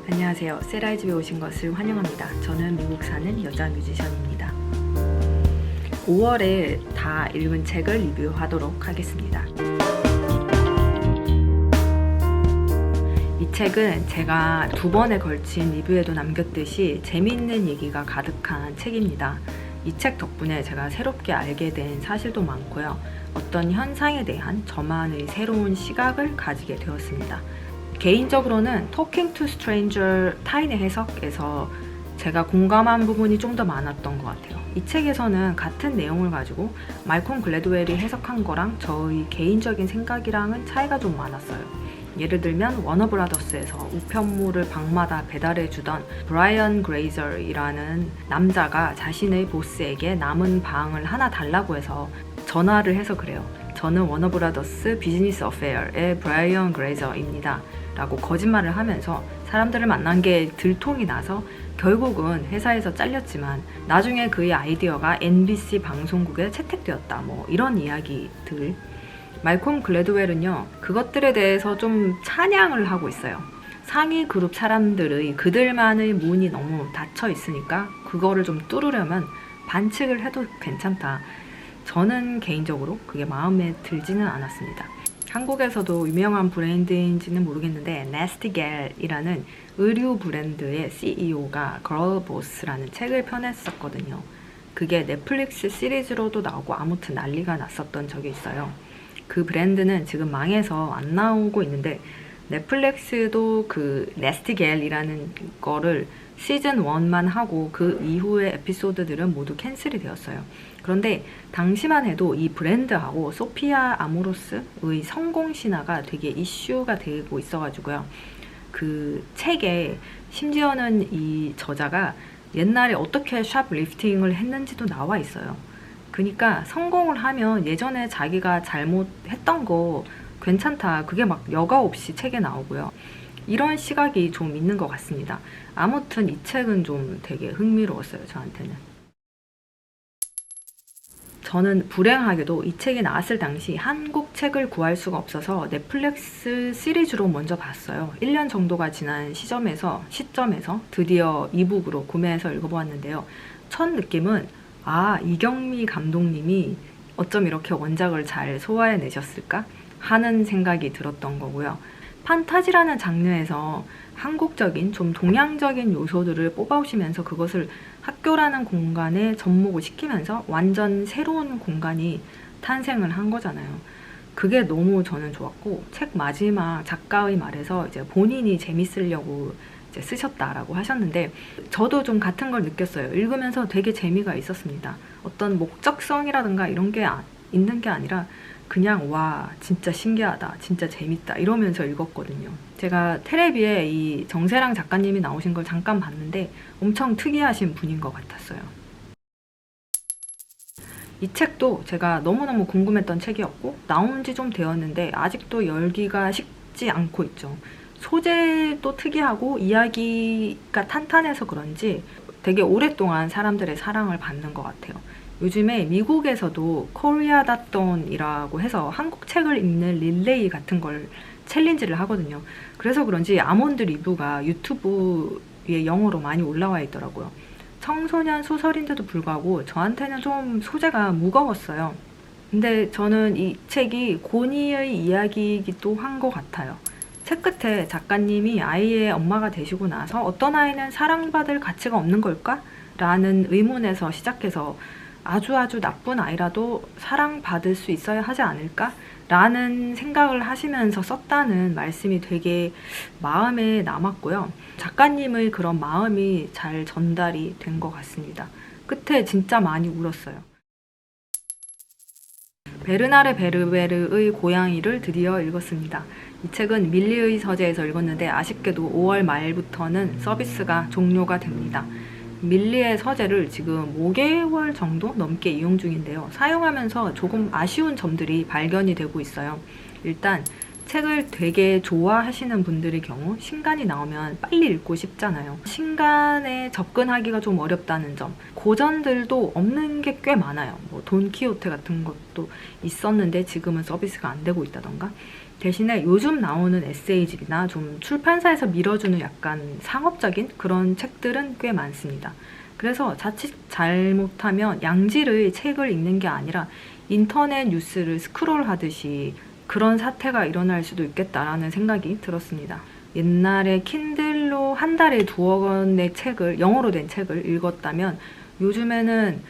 안녕하세요. 세라의 집에 오신 것을 환영합니다. 저는 미국 사는 여자 뮤지션입니다. 5월에 다 읽은 책을 리뷰하도록 하겠습니다. 이 책은 제가 2번에 걸친 리뷰에도 남겼듯이 재미있는 얘기가 가득한 책입니다. 이 책 덕분에 제가 새롭게 알게 된 사실도 많고요. 어떤 현상에 대한 저만의 새로운 시각을 가지게 되었습니다. 개인적으로는 Talking to Stranger 타인의 해석에서 제가 공감한 부분이 좀 더 많았던 것 같아요. 이 책에서는 같은 내용을 가지고 말콤 글래드웰이 해석한 거랑 저의 개인적인 생각이랑은 차이가 좀 많았어요. 예를 들면 워너브라더스에서 우편물을 방마다 배달해주던 브라이언 그레이저이라는 남자가 자신의 보스에게 남은 방을 하나 달라고 해서 전화를 해서 그래요. 저는 워너브라더스 비즈니스 어페어의 브라이언 그레이저입니다. 라고 거짓말을 하면서 사람들을 만난 게 들통이 나서 결국은 회사에서 잘렸지만 나중에 그의 아이디어가 NBC 방송국에 채택되었다. 이런 이야기들. 말콤 글래드웰은요, 그것들에 대해서 좀 찬양을 하고 있어요. 상위 그룹 사람들의 그들만의 문이 너무 닫혀 있으니까 그거를 좀 뚫으려면 반칙을 해도 괜찮다. 저는 개인적으로 그게 마음에 들지는 않았습니다. 한국에서도 유명한 브랜드인지는 모르겠는데 네스티겔이라는 의류 브랜드의 CEO가 걸보스라는 책을 펴냈었거든요. 그게 넷플릭스 시리즈로도 나오고 아무튼 난리가 났었던 적이 있어요. 그 브랜드는 지금 망해서 안 나오고 있는데 넷플릭스도 그 네스티겔이라는 거를 시즌 1만 하고 그 이후의 에피소드들은 모두 캔슬이 되었어요. 그런데 당시만 해도 이 브랜드하고 소피아 아모로스의 성공 신화가 되게 이슈가 되고 있어가지고요. 그 책에 심지어는 이 저자가 옛날에 어떻게 샵 리프팅을 했는지도 나와 있어요. 그러니까 성공을 하면 예전에 자기가 잘못했던 거 괜찮다. 그게 막 여과 없이 책에 나오고요. 이런 시각이 좀 있는 것 같습니다. 아무튼 이 책은 좀 되게 흥미로웠어요, 저한테는. 저는 불행하게도 이 책이 나왔을 당시 한국 책을 구할 수가 없어서 넷플릭스 시리즈로 먼저 봤어요. 1년 정도가 지난 시점에서 드디어 이북으로 구매해서 읽어보았는데요. 첫 느낌은 이경미 감독님이 어쩜 이렇게 원작을 잘 소화해내셨을까 하는 생각이 들었던 거고요. 판타지라는 장르에서 한국적인 좀 동양적인 요소들을 뽑아오시면서 그것을 학교라는 공간에 접목을 시키면서 완전 새로운 공간이 탄생을 한 거잖아요. 그게 너무 저는 좋았고, 책 마지막 작가의 말에서 이제 본인이 재밌으려고 이제 쓰셨다라고 하셨는데 저도 좀 같은 걸 느꼈어요. 읽으면서 되게 재미가 있었습니다. 어떤 목적성이라든가 이런 게 있는 게 아니라 그냥 와 진짜 신기하다, 진짜 재밌다 이러면서 읽었거든요. 제가 텔레비에 이 정세랑 작가님이 나오신 걸 잠깐 봤는데 엄청 특이하신 분인 것 같았어요. 이 책도 제가 너무너무 궁금했던 책이었고 나온 지 좀 되었는데 아직도 열기가 식지 않고 있죠. 소재도 특이하고 이야기가 탄탄해서 그런지 되게 오랫동안 사람들의 사랑을 받는 것 같아요. 요즘에 미국에서도 코리아닷돈이라고 해서 한국 책을 읽는 릴레이 같은 걸 챌린지를 하거든요. 그래서 그런지 아몬드 리뷰가 유튜브에 영어로 많이 올라와 있더라고요. 청소년 소설인데도 불구하고 저한테는 좀 소재가 무거웠어요. 근데 저는 이 책이 고니의 이야기이기도 한 것 같아요. 책 끝에 작가님이 아이의 엄마가 되시고 나서 어떤 아이는 사랑받을 가치가 없는 걸까? 라는 의문에서 시작해서 아주 나쁜 아이라도 사랑받을 수 있어야 하지 않을까? 라는 생각을 하시면서 썼다는 말씀이 되게 마음에 남았고요. 작가님의 그런 마음이 잘 전달이 된 것 같습니다. 끝에 진짜 많이 울었어요. 베르나르 베르베르의 고양이를 드디어 읽었습니다. 이 책은 밀리의 서재에서 읽었는데 아쉽게도 5월 말부터는 서비스가 종료가 됩니다. 밀리의 서재를 지금 5개월 정도 넘게 이용 중인데요. 사용하면서 조금 아쉬운 점들이 발견이 되고 있어요. 일단 책을 되게 좋아하시는 분들의 경우 신간이 나오면 빨리 읽고 싶잖아요. 신간에 접근하기가 좀 어렵다는 점, 고전들도 없는 게 꽤 많아요. 돈키호테 같은 것도 있었는데 지금은 서비스가 안 되고 있다던가. 대신에 요즘 나오는 에세이집이나 좀 출판사에서 밀어주는 약간 상업적인 그런 책들은 꽤 많습니다. 그래서 자칫 잘못하면 양질의 책을 읽는 게 아니라 인터넷 뉴스를 스크롤하듯이 그런 사태가 일어날 수도 있겠다라는 생각이 들었습니다. 옛날에 킨들로 한 달에 2권의 책을, 영어로 된 책을 읽었다면 요즘에는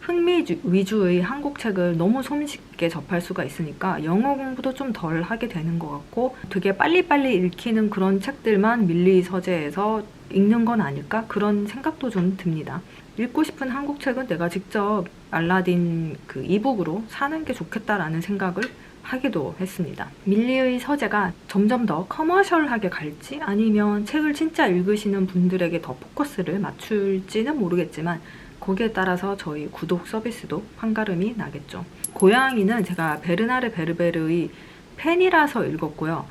흥미 위주의 한국 책을 너무 손쉽게 접할 수가 있으니까 영어 공부도 좀 덜 하게 되는 것 같고 되게 빨리빨리 읽히는 그런 책들만 밀리 서재에서 읽는 건 아닐까? 그런 생각도 좀 듭니다. 읽고 싶은 한국 책은 내가 직접 알라딘 그 이북으로 사는 게 좋겠다라는 생각을 하기도 했습니다. 밀리의 서재가 점점 더 커머셜하게 갈지 아니면 책을 진짜 읽으시는 분들에게 더 포커스를 맞출지는 모르겠지만 거기에 따라서 저희 구독 서비스도 판가름이 나겠죠. 고양이는 제가 베르나르 베르베르의 팬이라서 읽었고요.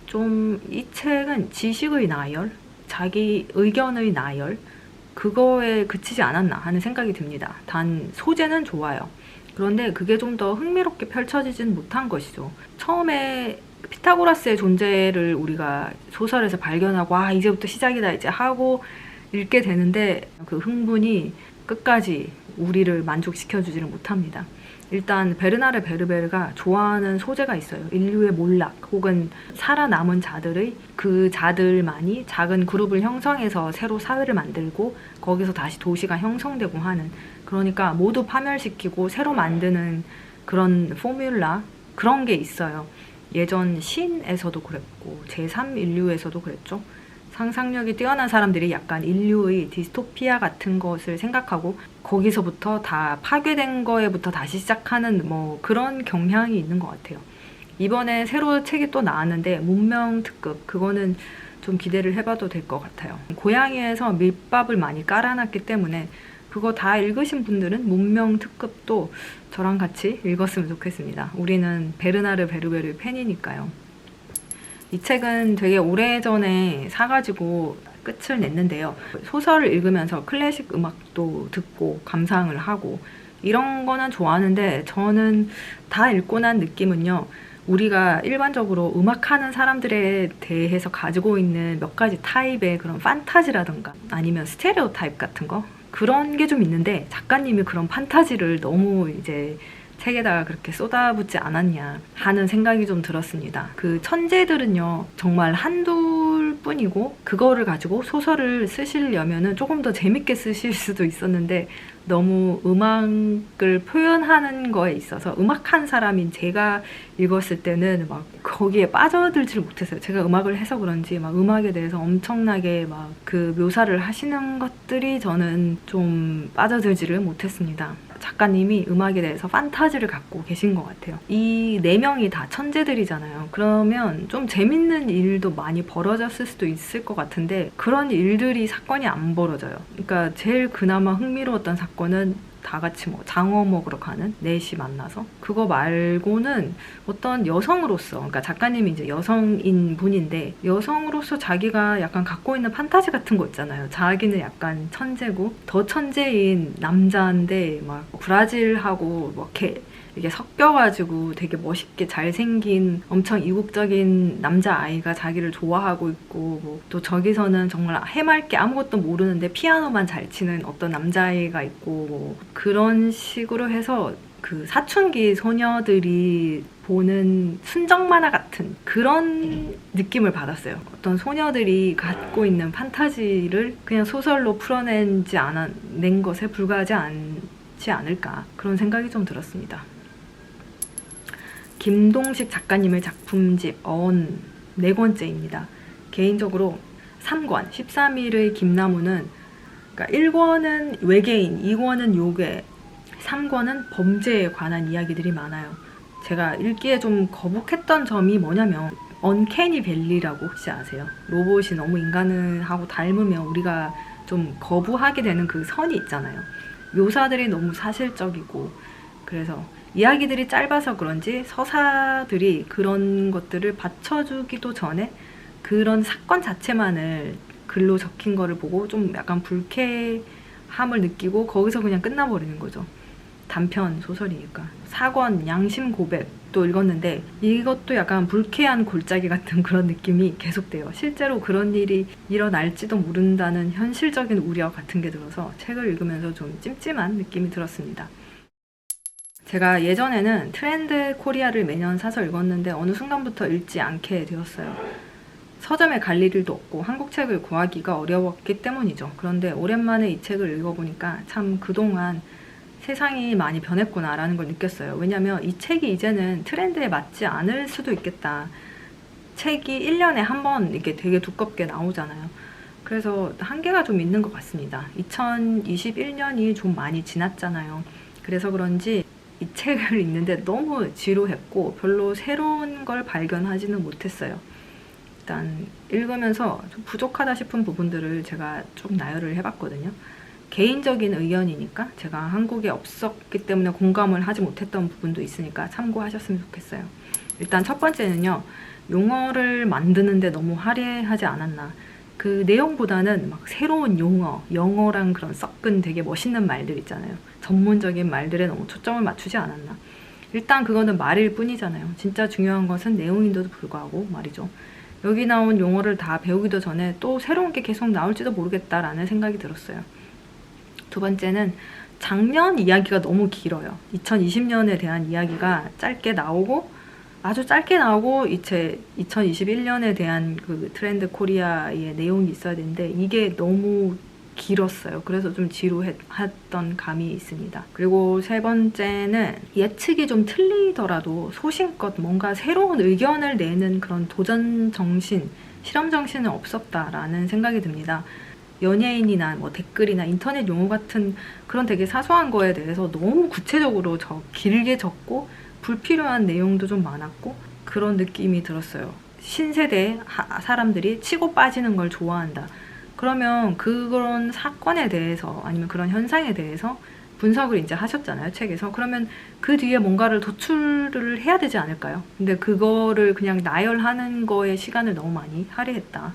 좀 이 책은 지식의 나열, 자기 의견의 나열, 그거에 그치지 않았나 하는 생각이 듭니다. 단 소재는 좋아요. 그런데 그게 좀 더 흥미롭게 펼쳐지진 못한 것이죠. 처음에 피타고라스의 존재를 우리가 소설에서 발견하고 아 이제부터 시작이다 이제 하고 읽게 되는데 그 흥분이 끝까지 우리를 만족시켜주지를 못합니다. 일단 베르나르 베르베르가 좋아하는 소재가 있어요. 인류의 몰락 혹은 살아남은 자들의 그 자들만이 작은 그룹을 형성해서 새로 사회를 만들고 거기서 다시 도시가 형성되고 하는, 그러니까 모두 파멸시키고 새로 만드는 그런 포뮬라, 그런 게 있어요. 예전 신에서도 그랬고 제3인류에서도 그랬죠. 상상력이 뛰어난 사람들이 약간 인류의 디스토피아 같은 것을 생각하고 거기서부터 다 파괴된 거에부터 다시 시작하는 뭐 그런 경향이 있는 것 같아요. 이번에 새로 책이 또 나왔는데 문명 특급, 그거는 좀 기대를 해봐도 될 것 같아요. 고양이에서 밑밥을 많이 깔아놨기 때문에 그거 다 읽으신 분들은 문명 특급도 저랑 같이 읽었으면 좋겠습니다. 우리는 베르나르 베르베르 팬이니까요. 이 책은 되게 오래전에 사가지고 끝을 냈는데요. 소설을 읽으면서 클래식 음악도 듣고 감상을 하고 이런 거는 좋아하는데 저는 다 읽고 난 느낌은요. 우리가 일반적으로 음악하는 사람들에 대해서 가지고 있는 몇 가지 타입의 그런 판타지라든가 아니면 스테레오 타입 같은 거 그런 게 좀 있는데 작가님이 그런 판타지를 너무 이제 책에다가 그렇게 쏟아붓지 않았냐 하는 생각이 좀 들었습니다. 그 천재들은요 정말 한둘 뿐이고 그거를 가지고 소설을 쓰시려면은 조금 더 재밌게 쓰실 수도 있었는데 너무 음악을 표현하는 거에 있어서 음악한 사람인 제가 읽었을 때는 막 거기에 빠져들지를 못했어요. 제가 음악을 해서 그런지 막 음악에 대해서 엄청나게 막 그 묘사를 하시는 것들이 저는 좀 빠져들지를 못했습니다. 작가님이 음악에 대해서 판타지를 갖고 계신 것 같아요. 이 4명이 다 천재들이잖아요. 그러면 좀 재밌는 일도 많이 벌어졌을 수도 있을 것 같은데 그런 일들이 사건이 안 벌어져요. 그러니까 제일 그나마 흥미로웠던 사건은 다 같이 뭐 장어 먹으러 가는 넷이 만나서, 그거 말고는 어떤 여성으로서, 그러니까 작가님이 이제 여성인 분인데 여성으로서 자기가 약간 갖고 있는 판타지 같은 거 있잖아요. 자기는 약간 천재고 더 천재인 남자인데 막 브라질하고 뭐 이렇게 섞여가지고 되게 멋있게 잘생긴 엄청 이국적인 남자아이가 자기를 좋아하고 있고 뭐 또 저기서는 정말 해맑게 아무것도 모르는데 피아노만 잘 치는 어떤 남자아이가 있고 뭐 그런 식으로 해서 그 사춘기 소녀들이 보는 순정 만화 같은 그런 느낌을 받았어요. 어떤 소녀들이 갖고 있는 판타지를 그냥 소설로 풀어낸 것에 불과하지 않지 않을까 그런 생각이 좀 들었습니다. 김동식 작가님의 작품집 어원 4권째입니다. 개인적으로 3권 13일의 김나무는 그러니까 1권은 외계인, 2권은 요괴, 3권은 범죄에 관한 이야기들이 많아요. 제가 읽기에 좀 거북했던 점이 뭐냐면 언캐니 밸리라고 혹시 아세요? 로봇이 너무 인간을 하고 닮으면 우리가 좀 거부하게 되는 그 선이 있잖아요. 묘사들이 너무 사실적이고 그래서 이야기들이 짧아서 그런지 서사들이 그런 것들을 받쳐주기도 전에 그런 사건 자체만을 글로 적힌 거를 보고 좀 약간 불쾌함을 느끼고 거기서 그냥 끝나버리는 거죠. 단편 소설이니까. 사권 양심 고백도 읽었는데 이것도 약간 불쾌한 골짜기 같은 그런 느낌이 계속돼요. 실제로 그런 일이 일어날지도 모른다는 현실적인 우려 같은 게 들어서 책을 읽으면서 좀 찜찜한 느낌이 들었습니다. 제가 예전에는 트렌드 코리아를 매년 사서 읽었는데 어느 순간부터 읽지 않게 되었어요. 서점에 갈 일도 없고 한국 책을 구하기가 어려웠기 때문이죠. 그런데 오랜만에 이 책을 읽어보니까 참 그동안 세상이 많이 변했구나라는 걸 느꼈어요. 왜냐면 이 책이 이제는 트렌드에 맞지 않을 수도 있겠다. 책이 1년에 한 번 이렇게 되게 두껍게 나오잖아요. 그래서 한계가 좀 있는 것 같습니다. 2021년이 좀 많이 지났잖아요. 그래서 그런지 이 책을 읽는데 너무 지루했고 별로 새로운 걸 발견하지는 못했어요. 일단 읽으면서 좀 부족하다 싶은 부분들을 제가 좀 나열을 해봤거든요. 개인적인 의견이니까 제가 한국에 없었기 때문에 공감을 하지 못했던 부분도 있으니까 참고하셨으면 좋겠어요. 일단 첫 번째는요. 용어를 만드는데 너무 화려하지 않았나. 그 내용보다는 막 새로운 영어랑 그런 섞은 되게 멋있는 말들 있잖아요. 전문적인 말들에 너무 초점을 맞추지 않았나. 일단 그거는 말일 뿐이잖아요. 진짜 중요한 것은 내용인데도 불구하고 말이죠. 여기 나온 용어를 다 배우기도 전에 또 새로운 게 계속 나올지도 모르겠다라는 생각이 들었어요. 두 번째는 작년 이야기가 너무 길어요. 2020년에 대한 이야기가 짧게 나오고 아주 짧게 나오고 이제 2021년에 대한 그 트렌드 코리아의 내용이 있어야 되는데 이게 너무 길었어요. 그래서 좀 지루했던 감이 있습니다. 그리고 세 번째는 예측이 좀 틀리더라도 소신껏 뭔가 새로운 의견을 내는 그런 도전 정신, 실험 정신은 없었다라는 생각이 듭니다. 연예인이나 뭐 댓글이나 인터넷 용어 같은 그런 되게 사소한 거에 대해서 너무 구체적으로 길게 적고 불필요한 내용도 좀 많았고 그런 느낌이 들었어요. 신세대 사람들이 치고 빠지는 걸 좋아한다. 그러면 그런 사건에 대해서 아니면 그런 현상에 대해서 분석을 이제 하셨잖아요, 책에서. 그러면 그 뒤에 뭔가를 도출을 해야 되지 않을까요? 근데 그거를 그냥 나열하는 거에 시간을 너무 많이 할애했다.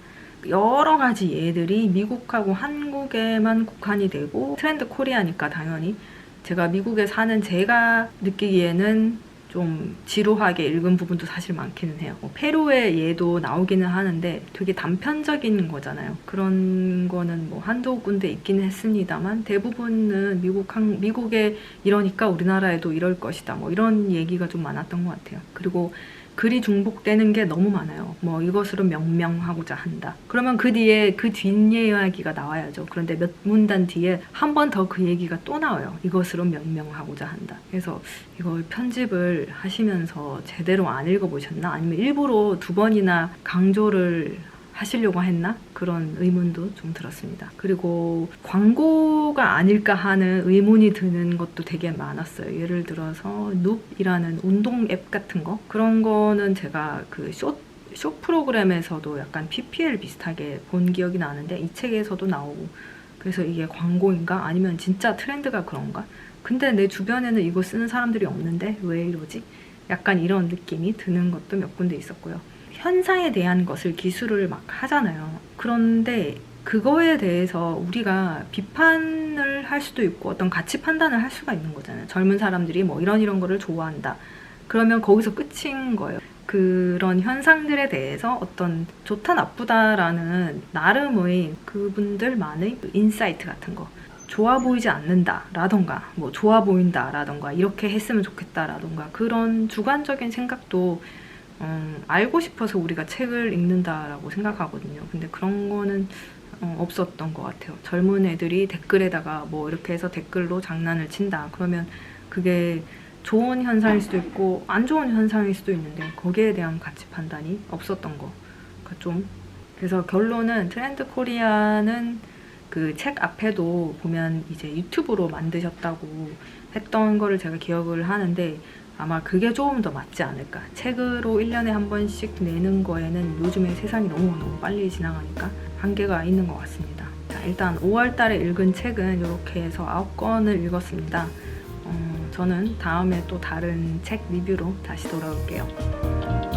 여러 가지 예들이 미국하고 한국에만 국한이 되고 트렌드 코리아니까 당연히 제가 미국에 사는 제가 느끼기에는 좀 지루하게 읽은 부분도 사실 많기는 해요. 페루의 예도 나오기는 하는데 되게 단편적인 거잖아요. 그런 거는 뭐 한두 군데 있기는 했습니다만 대부분은 미국에 이러니까 우리나라에도 이럴 것이다. 뭐 이런 얘기가 좀 많았던 것 같아요. 그리고 글이 중복되는 게 너무 많아요. 뭐 이것으로 명명하고자 한다. 그러면 그 뒤에 그 뒷이야기가 나와야죠. 그런데 몇 문단 뒤에 한 번 더 그 얘기가 또 나와요. 이것으로 명명하고자 한다. 그래서 이걸 편집을 하시면서 제대로 안 읽어보셨나? 아니면 일부러 두 번이나 강조를 하시려고 했나? 그런 의문도 좀 들었습니다. 그리고 광고가 아닐까 하는 의문이 드는 것도 되게 많았어요. 예를 들어서 눕이라는 운동 앱 같은 거 그런 거는 제가 그 쇼 프로그램에서도 약간 PPL 비슷하게 본 기억이 나는데 이 책에서도 나오고 그래서 이게 광고인가? 아니면 진짜 트렌드가 그런가? 근데 내 주변에는 이거 쓰는 사람들이 없는데 왜 이러지? 약간 이런 느낌이 드는 것도 몇 군데 있었고요. 현상에 대한 것을 기술을 막 하잖아요. 그런데 그거에 대해서 우리가 비판을 할 수도 있고 어떤 가치 판단을 할 수가 있는 거잖아요. 젊은 사람들이 뭐 이런 거를 좋아한다. 그러면 거기서 끝인 거예요. 그런 현상들에 대해서 어떤 좋다 나쁘다라는 나름의 그분들만의 인사이트 같은 거 좋아 보이지 않는다 라던가 뭐 좋아 보인다 라던가 이렇게 했으면 좋겠다 라던가 그런 주관적인 생각도 알고 싶어서 우리가 책을 읽는다라고 생각하거든요. 근데 그런 거는 없었던 것 같아요. 젊은 애들이 댓글에다가 뭐 이렇게 해서 댓글로 장난을 친다. 그러면 그게 좋은 현상일 수도 있고 안 좋은 현상일 수도 있는데 거기에 대한 가치 판단이 없었던 거. 그러니까 좀 그래서 결론은 트렌드 코리아는 그 책 앞에도 보면 이제 유튜브로 만드셨다고 했던 거를 제가 기억을 하는데 아마 그게 조금 더 맞지 않을까. 책으로 1년에 한 번씩 내는 거에는 요즘에 세상이 너무 빨리 지나가니까 한계가 있는 것 같습니다. 자, 일단 5월 달에 읽은 책은 이렇게 해서 9권을 읽었습니다. 저는 다음에 또 다른 책 리뷰로 다시 돌아올게요.